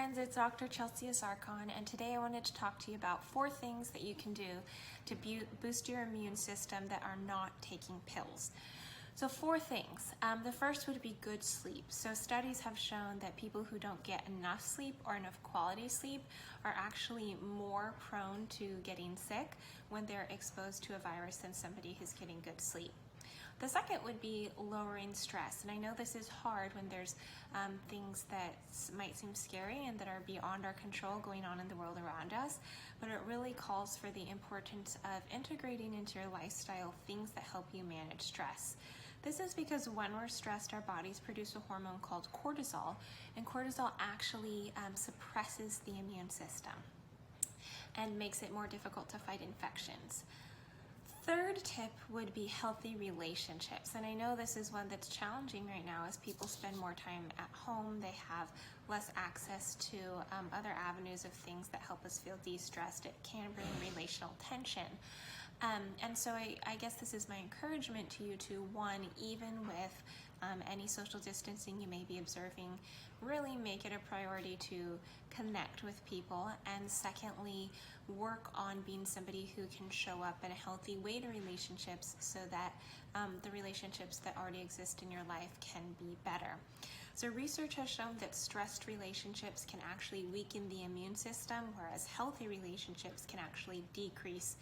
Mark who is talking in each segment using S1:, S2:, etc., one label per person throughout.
S1: friends, it's Dr. Chelsea Asarkhan, and today I wanted to talk to you about 4 things that you can do to boost your immune system that are not taking pills. So 4 things. The first would be good sleep. So studies have shown that people who don't get enough sleep or enough quality sleep are actually more prone to getting sick when they're exposed to a virus than somebody who's getting good sleep. The second would be lowering stress. And I know this is hard when there's things that might seem scary and that are beyond our control going on in the world around us, but it really calls for the importance of integrating into your lifestyle things that help you manage stress. This is because when we're stressed, our bodies produce a hormone called cortisol, and cortisol actually suppresses the immune system and makes it more difficult to fight infections. Third tip would be healthy relationships. And I know this is one that's challenging right now as people spend more time at home. They have less access to other avenues of things that help us feel de-stressed. It can bring relational tension. And so I guess this is my encouragement to you to, one, even with any social distancing you may be observing, really make it a priority to connect with people, and secondly, work on being somebody who can show up in a healthy way to relationships so that the relationships that already exist in your life can be better. So research has shown that stressed relationships can actually weaken the immune system, whereas healthy relationships can actually decrease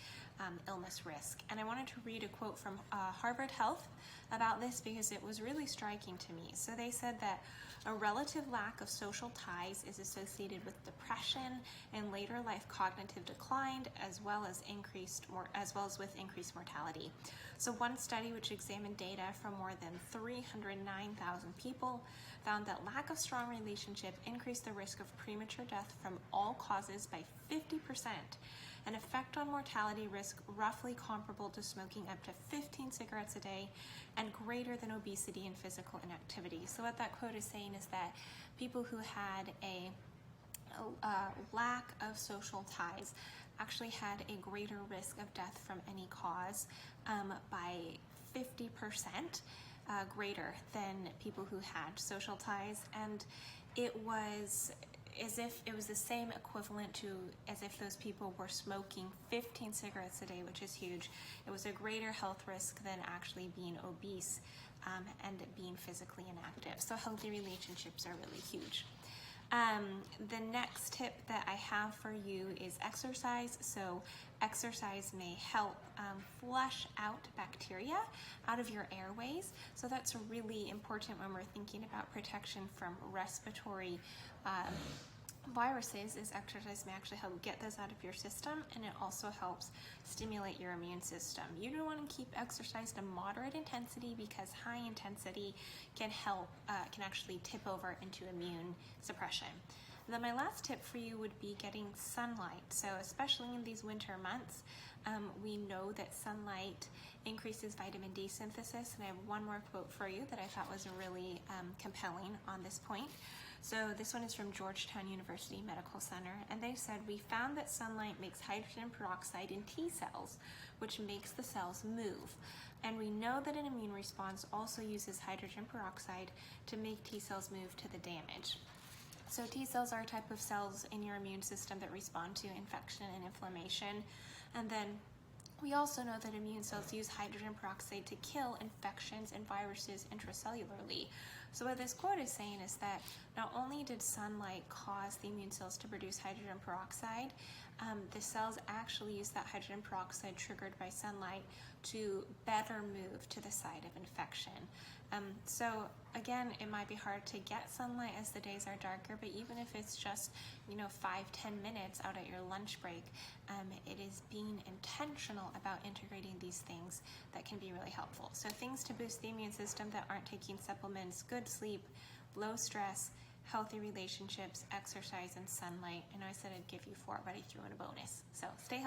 S1: illness risk. And I wanted to read a quote from Harvard Health about this because it was really striking to me. So they said that a relative lack of social ties is associated with depression and later life cognitive decline, as well as with increased mortality. So one study which examined data from more than 309,000 people found that lack of strong relationship increased the risk of premature death from all causes by 50%, an effect on mortality risk roughly comparable to smoking up to 15 cigarettes a day and greater than obesity and physical inactivity. So what that quote is saying is that people who had a lack of social ties actually had a greater risk of death from any cause by 50% greater than people who had social ties. And it was as if it was the same equivalent to as if those people were smoking 15 cigarettes a day, which is huge. It was a greater health risk than actually being obese and being physically inactive. So healthy relationships are really huge. The next tip that I have for you is exercise. So exercise may help flush out bacteria out of your airways. So that's really important when we're thinking about protection from respiratory viruses, is exercise may actually help get those out of your system, and it also helps stimulate your immune system. You don't want to keep exercise to moderate intensity because high intensity can actually tip over into immune suppression. And then my last tip for you would be getting sunlight. So especially in these winter months, we know that sunlight increases vitamin D synthesis, and I have one more quote for you that I thought was really compelling on this point. So this one is from Georgetown University Medical Center, and they said, "We found that sunlight makes hydrogen peroxide in T cells, which makes the cells move. And we know that an immune response also uses hydrogen peroxide to make T cells move to the damage." So T cells are a type of cells in your immune system that respond to infection and inflammation. And then we also know that immune cells use hydrogen peroxide to kill infections and viruses intracellularly. So what this quote is saying is that not only did sunlight cause the immune cells to produce hydrogen peroxide, the cells actually use that hydrogen peroxide triggered by sunlight to better move to the site of infection. So again, it might be hard to get sunlight as the days are darker, but even if it's just 5-10 minutes out at your lunch break, it is being intentional about integrating these things that can be really helpful. So things to boost the immune system that aren't taking supplements: good sleep, low stress, healthy relationships, exercise, and sunlight. I know I said I'd give you 4, but I threw in a bonus. So stay healthy.